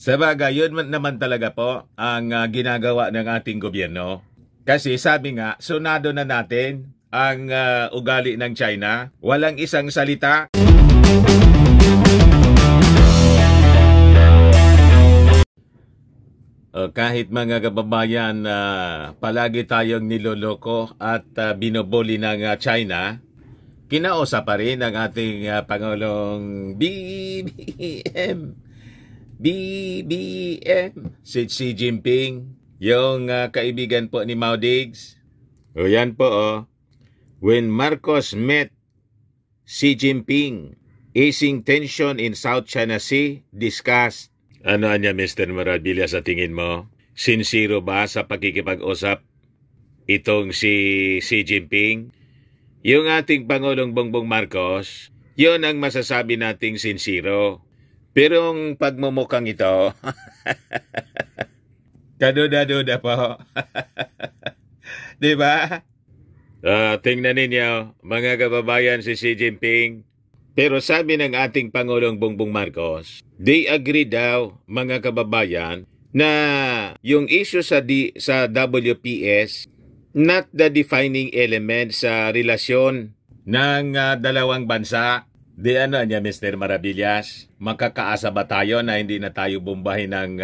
Sabagay, yun naman talaga po ang ginagawa ng ating gobyerno. Kasi sabi nga, sunado na natin ang ugali ng China. Walang isang salita. Kahit mga kababayan, palagi tayong niloloko at binubuli ng China, kinausap pa rin ng ating Pangulong BBM, si Xi Jinping, yung kaibigan po ni Mao Diggs. O yan po, when Marcos met Xi Jinping, easing tension in South China Sea, discussed. Ano niya, Mr. Marabilla, sa tingin mo? Sincero ba sa pakikipag-usap itong si Xi Jinping? Yung ating Pangulong Bongbong Marcos, yun ang masasabi nating sincero. Pero ang pagmumukhang ito, kaduda-duda po. Diba? Tingnan ninyo, mga kababayan, si Xi Jinping. Pero sabi ng ating Pangulong Bongbong Marcos, they agree daw, mga kababayan, na yung issue sa WPS, not the defining element sa relasyon ng dalawang bansa. Di ano niya, Mr. Maravillas, makakaasa ba tayo na hindi na tayo bombahin ng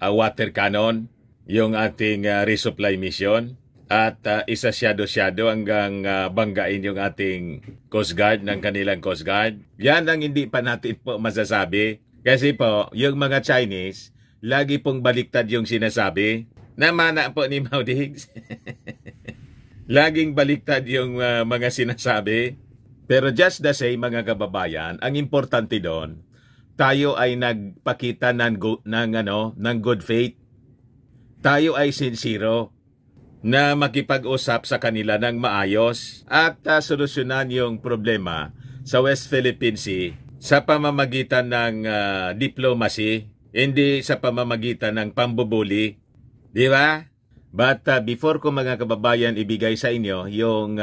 water cannon, yung ating resupply mission? At isa-shadow hanggang banggain yung ating Coast Guard ng kanilang Coast Guard. Yan ang hindi pa natin po masasabi. Kasi po, yung mga Chinese, lagi pong baliktad yung sinasabi. Namana po ni Mao Diggs. Laging baliktad yung mga sinasabi. Pero just the same, mga kababayan, ang importante doon, tayo ay nagpakita ng good faith. Tayo ay sincero na makipag-usap sa kanila ng maayos at solusyonan yung problema sa West Philippine Sea sa pamamagitan ng diplomacy, hindi sa pamamagitan ng pambubuli. Di ba? But before ko, mga kababayan, ibigay sa inyo yung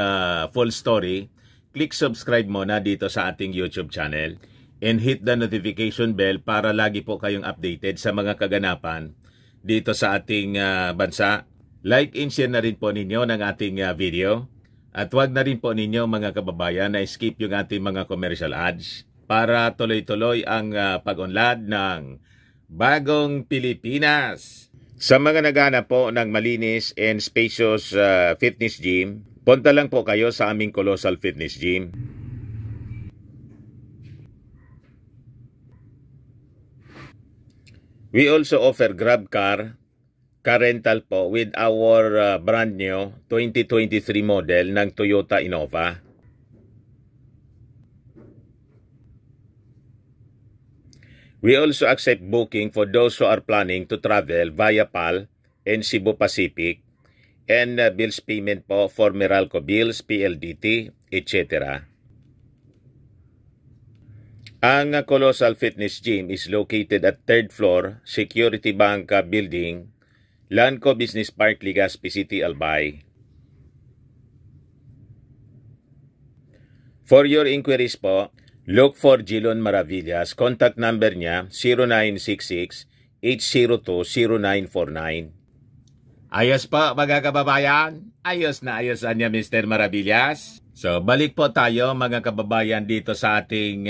full story, click subscribe muna dito sa ating YouTube channel and hit the notification bell para lagi po kayong updated sa mga kaganapan dito sa ating bansa. Like and share na rin po ninyo ng ating video. At huwag na rin po ninyo, mga kababayan, na skip yung ating mga commercial ads para tuloy-tuloy ang pag-unlad ng Bagong Pilipinas. Sa mga naghahanap po ng malinis and spacious fitness gym, punta lang po kayo sa aming Colossal Fitness Gym. We also offer Grab car rental po with our brand new 2023 model ng Toyota Innova. We also accept booking for those who are planning to travel via PAL and Cebu Pacific and bills payment po for Meralco Bills, PLDT, etc. Ang Colossal Fitness Gym is located at 3rd floor, Security Bank Building, Lanco Business Park, Legazpi City, Albay. For your inquiries po, look for Jilon Maravillas. Contact number niya 0966-802-0949. Ayos po, mga kababayan. Ayos na niya, Mr. Maravillas. So, balik po tayo, mga kababayan, dito sa ating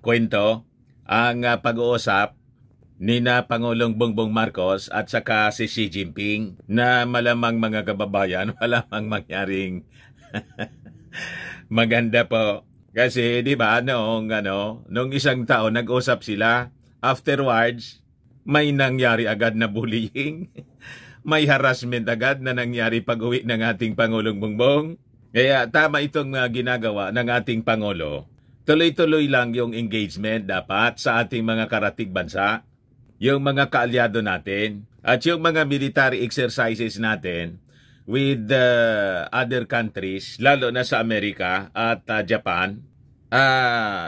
kwento. Ang pag-uusap nina Pangulong Bongbong Marcos at saka si Xi Jinping na malamang, mga kababayan, malamang mangyaring maganda po. Kasi di ba nung isang taon nag-usap sila, afterwards may nangyari agad na bullying. May harassment agad na nangyari pag-uwi ng ating Pangulong Bongbong. Kaya tama itong ginagawa ng ating Pangulo. Tuloy-tuloy lang yung engagement dapat sa ating mga karatig bansa, yung mga kaalyado natin, at yung mga military exercises natin with other countries, lalo na sa Amerika at Japan,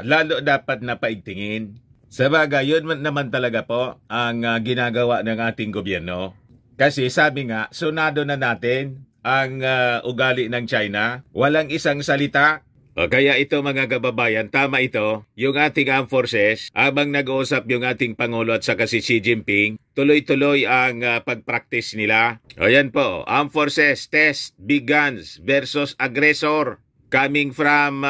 lalo dapat na paigtingin. Sabagay, yun naman talaga po ang ginagawa ng ating gobyerno. Kasi sabi nga, sunado na natin ang ugali ng China. Walang isang salita. O kaya ito mga kababayan, tama ito, yung ating armed forces, habang nag-uusap yung ating Pangulo at saka si Xi Jinping, tuloy-tuloy ang pag-practice nila. O yan po, armed forces, test, big guns versus aggressor coming from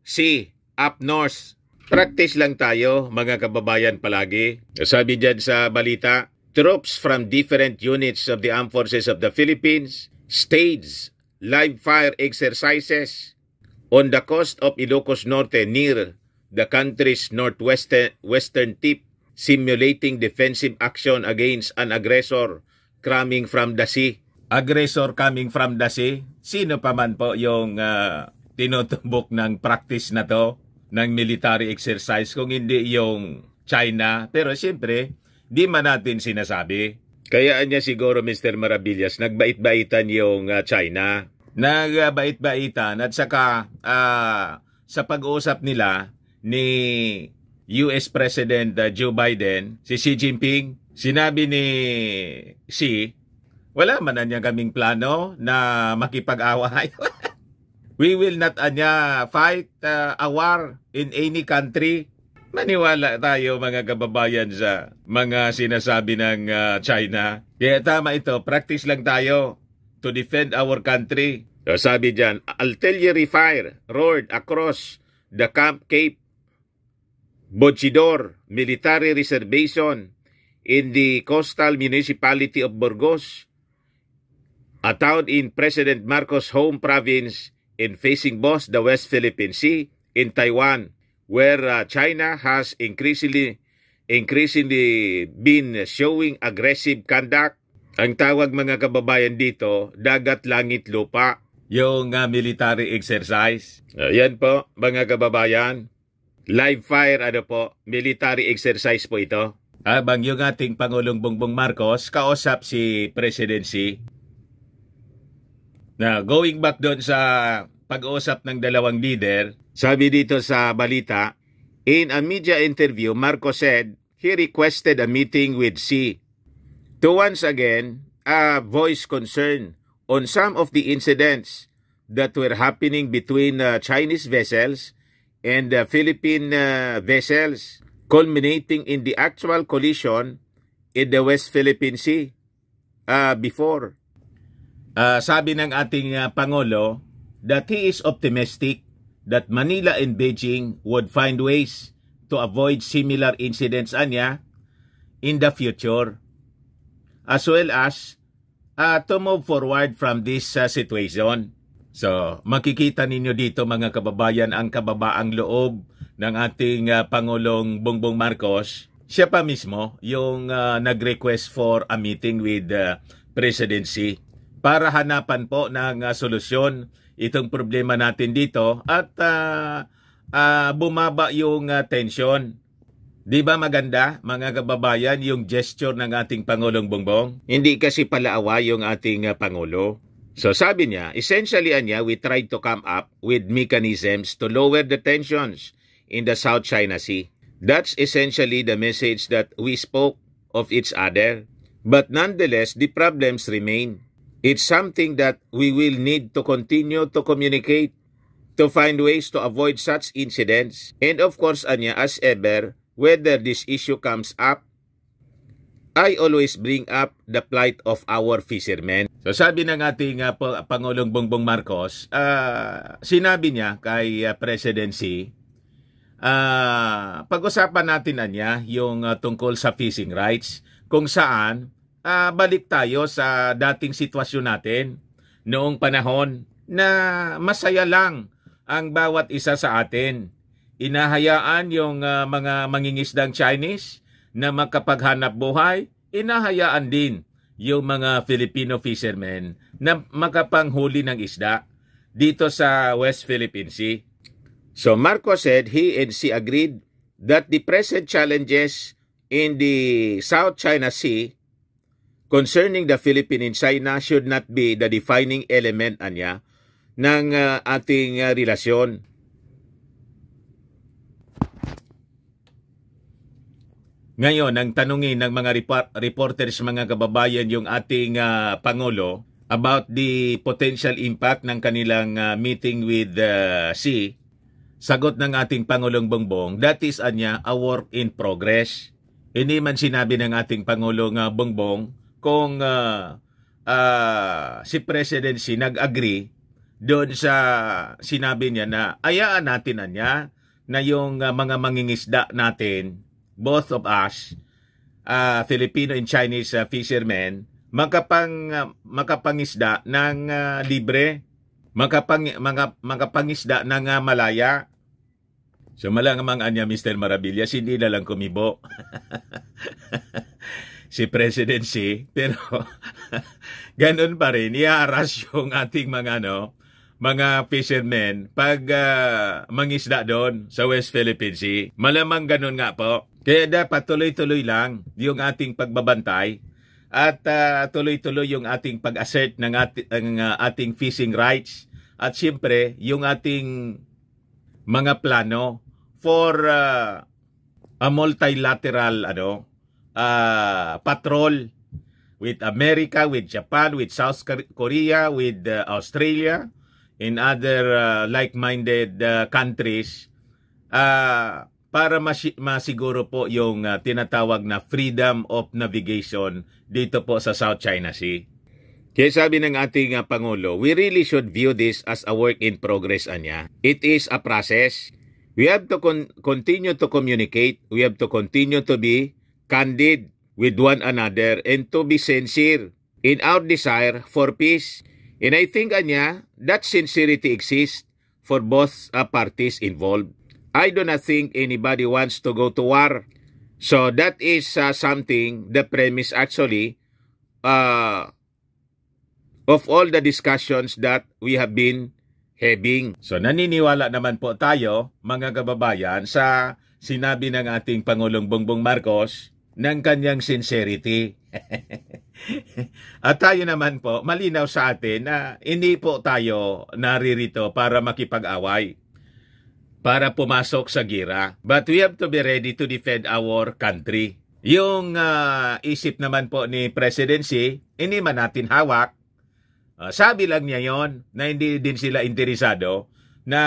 sea, up north. Practice lang tayo mga kababayan palagi. Sabi dyan sa balita, troops from different units of the armed forces of the Philippines staged live fire exercises on the coast of Ilocos Norte near the country's western tip, simulating defensive action against an aggressor coming from the sea. Aggressor coming from the sea? Sino pa man po yung tinutumbok ng practice na to, ng military exercise, kung hindi yung China? Pero siyempre, di man natin sinasabi. Kaya niya siguro Mr. Maravillas, nagbait-baitan yung China. Nagbait-baitan at saka sa pag-uusap nila ni US President Joe Biden, si Xi Jinping, sinabi ni Xi, wala man na niya kaming plano na makipag-away. We will not fight a war in any country. Maniwala tayo mga kababayan sa mga sinasabi ng China. Kaya tama ito, practice lang tayo to defend our country. So, sabi dyan, artillery fire roared across the Camp Cape Bojidor Military Reservation in the coastal municipality of Burgos, a town in President Marcos' home province and facing both the West Philippine Sea in Taiwan, where China has increasingly been showing aggressive conduct. Ang tawag mga kababayan dito, dagat, langit, lupa, yung military exercise. Yan po mga kababayan, live fire military exercise po ito. Habang yung ating Pangulong Bongbong Marcos kausap si President Xi. Na going back doon sa pag-uusap ng dalawang leader, sabi dito sa balita, in a media interview, Marcos said he requested a meeting with Xi to once again voice concern on some of the incidents that were happening between Chinese vessels and Philippine vessels, culminating in the actual collision in the West Philippine Sea before. Sabi ng ating Pangulo that he is optimistic that Manila and Beijing would find ways to avoid similar incidents in the future, as well as to move forward from this situation. So, makikita ninyo dito mga kababayan ang kababaang loob ng ating Pangulong Bongbong Marcos. Siya pa mismo yung nag-request for a meeting with President Xi para hanapan po ng solusyon itong problema natin dito at bumaba yung tension. Di ba maganda mga kababayan yung gesture ng ating Pangulong Bongbong? Hindi kasi palaawa yung ating Pangulo. So sabi niya, essentially we tried to come up with mechanisms to lower the tensions in the South China Sea. That's essentially the message that we spoke of each other. But nonetheless, the problems remain. It's something that we will need to continue to communicate to find ways to avoid such incidents. And of course, as ever, whether this issue comes up, I always bring up the plight of our fishermen. So sabi ng ating Pangulong Bongbong Marcos, sinabi niya kay President Xi, pag-usapan natin yung tungkol sa fishing rights, kung saan balik tayo sa dating sitwasyon natin noong panahon na masaya lang ang bawat isa sa atin. Inahayaan yung mga mangingisdang Chinese na makapaghanap buhay, inahayaan din yung mga Filipino fishermen na makapanghuli ng isda dito sa West Philippine Sea. So Marcos said he and Xi agreed that the present challenges in the South China Sea concerning the Philippines and China should not be the defining element ng ating relasyon. Ngayon, ang tanungin ng mga reporters, mga kababayan, yung ating Pangulo, about the potential impact ng kanilang meeting with Xi, sagot ng ating Pangulong Bongbong, that is a work in progress. Hindi man sinabi ng ating Pangulong Bongbong kung si President Xi nag-agree doon sa sinabi niya na ayaan natin na yung mga mangingisda natin, both of us, Filipino and Chinese fishermen, makapangisda ng libre, makapangisda ng malaya. So malangamang anya Mr. Maravillas, hindi na lang kumibo si President Xi, pero ganun pa rin, i-harass yung ating mga fishermen pag mangisda doon sa West Philippine Sea. Malamang ganun nga po. Kaya dapat tuloy-tuloy lang yung ating pagbabantay at tuloy-tuloy yung ating pag-assert ng ating fishing rights at siyempre yung ating mga plano for a multilateral patrol with America, with Japan, with South Korea, with Australia, and other like-minded countries para masiguro po yung tinatawag na freedom of navigation dito po sa South China Sea. Kaya sabi ng ating Pangulo, we really should view this as a work in progress anya. It is a process. We have to continue to communicate. We have to continue to be candid with one another and to be sincere in our desire for peace. And I think anya, that sincerity exists for both parties involved. I do not think anybody wants to go to war. So that is something, the premise actually, of all the discussions that we have been having. So naniniwala naman po tayo, mga kababayan, sa sinabi ng ating Pangulong Bongbong Marcos ng kanyang sincerity. At tayo naman po, malinaw sa atin na hindi po tayo naririto para makipag-away, para pumasok sa gira. But we have to be ready to defend our country. Yung isip naman po ni President Xi, hindi man natin hawak. Sabi lang niya yon na hindi din sila interesado na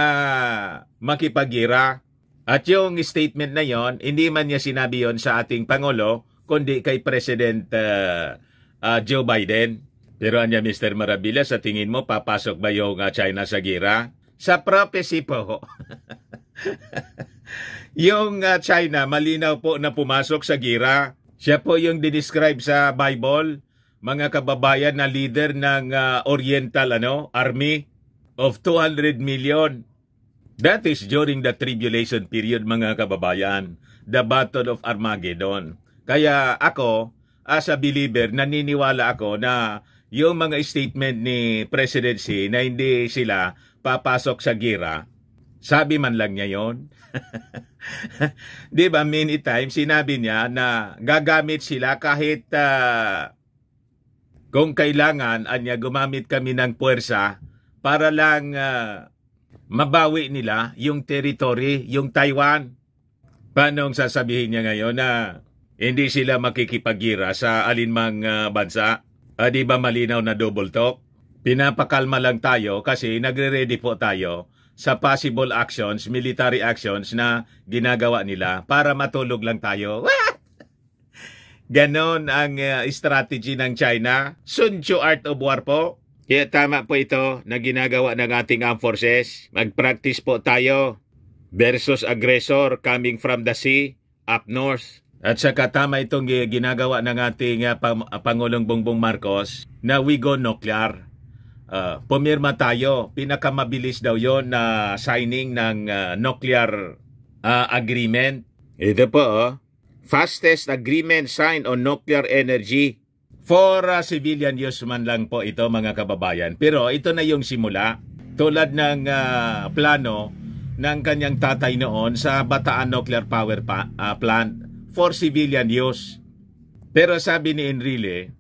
makipag-gira. At yung statement na yon, hindi man niya sinabi yon sa ating Pangulo, kundi kay President Joe Biden. Pero anya Mr. Maravillas, sa tingin mo, papasok ba yung China sa gira? Sa prophecy po. Yung China, malinaw po na pumasok sa gira. Siya po yung didescribe sa Bible, mga kababayan, na leader ng Oriental Army of 200 million. That is during the tribulation period, mga kababayan, the Battle of Armageddon. Kaya ako, as a believer, naniniwala ako na yung mga statement ni President Xi na hindi sila papasok sa gira, sabi man lang niya yon. Di ba, many times sinabi niya na gagamit sila kahit kung kailangan, anya gumamit kami ng puwersa para lang mabawi nila yung territory, yung Taiwan. Paano sasabihin niya ngayon na hindi sila makikipagira sa alinmang bansa? Di ba malinaw na double talk? Pinapakalma lang tayo kasi nagre-ready po tayo sa possible actions, military actions na ginagawa nila para matulog lang tayo. Ganon ang strategy ng China. Sun Tzu Art of War po. Kaya tama po ito na ginagawa ng ating armed forces. Mag-practice po tayo versus aggressor coming from the sea up north. At saka tama itong ginagawa ng ating Pangulong Bongbong Marcos na we go nuclear. Pumirma tayo. Pinakamabilis daw yon na signing ng nuclear agreement. Ito po, fastest agreement signed on nuclear energy. For civilian use man lang po ito, mga kababayan. Pero ito na yung simula. Tulad ng plano ng kanyang tatay noon sa Bataan Nuclear Power Plant for civilian use. Pero sabi ni Enrile,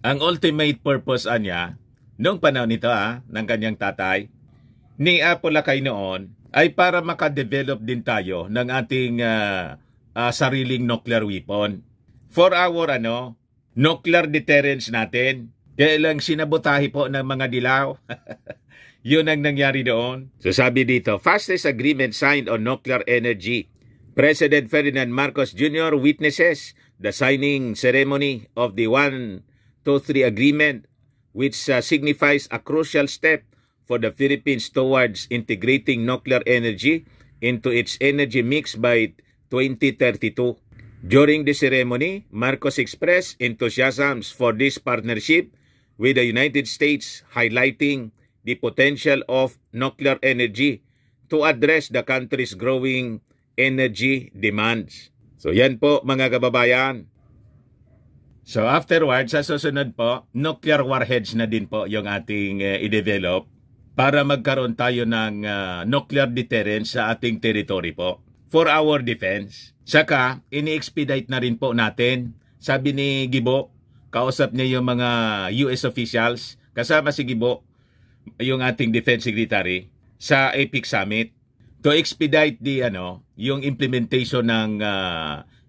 ang ultimate purpose niya, noong panahon nito ng kanyang tatay, ni Apolacay noon, ay para makadevelop din tayo ng ating sariling nuclear weapon. For our nuclear deterrence natin. Kaya lang sinabotahe po ng mga dilaw. Yun ang nangyari doon. So sabi dito, fastest agreement signed on nuclear energy. President Ferdinand Marcos Jr. witnesses the signing ceremony of the 123 agreement, which signifies a crucial step for the Philippines towards integrating nuclear energy into its energy mix by 2032. During the ceremony, Marcos expressed enthusiasm for this partnership with the United States, highlighting the potential of nuclear energy to address the country's growing energy demands. So yan po mga kababayan. So afterwards, sa susunod po, nuclear warheads na din po yung ating i-develop para magkaroon tayo ng nuclear deterrence sa ating territory po for our defense. Saka, ini-expedite na rin po natin. Sabi ni Gibo, kausap niya yung mga US officials, kasama si Gibo, yung ating Defense Secretary, sa APEC Summit to expedite yung implementation ng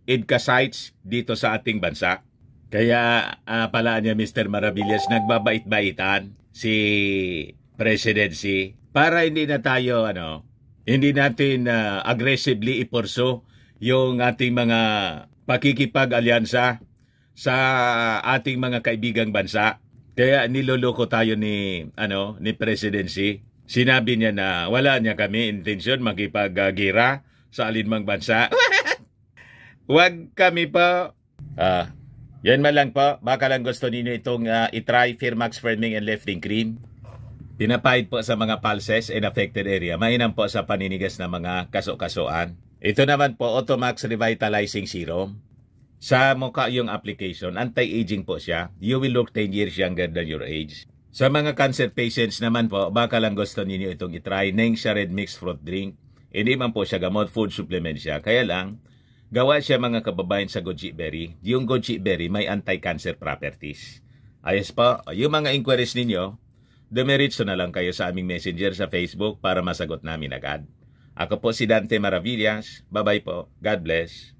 EDCA sites dito sa ating bansa. Kaya pala niya Mr. Maravillas, nagbabait-baitan si Presidency para hindi na tayo hindi natin aggressively ipurso yung ating mga pakikipag-alyansa sa ating mga kaibigang bansa. Kaya niloloko tayo ni Presidency. Sinabi niya na wala niya kami intensyon makipag-gira sa alinmang bansa. Huwag kami po. Yan man lang po. Baka lang gusto ninyo itong itry Firmax Firming and Lifting Cream. Pinapahid po sa mga pulses and affected area. Mainam po sa paninigas na mga kaso-kasuan. Ito naman po, Automax Revitalizing Serum. Sa mukha yung application, anti-aging po siya. You will look 10 years younger than your age. Sa mga cancer patients naman po, baka lang gusto ninyo itong itry. Nengxia Red Mixed Fruit Drink. Hindi man po siya gamot, food supplement siya. Kaya lang, gawa siya mga kababayan sa goji berry. Yung goji berry may anti-cancer properties. Ayos po, yung mga inquiries ninyo, dumiritso na lang kayo sa aming messenger sa Facebook para masagot namin agad. Ako po si Dante Maravillas. Bye-bye po. God bless.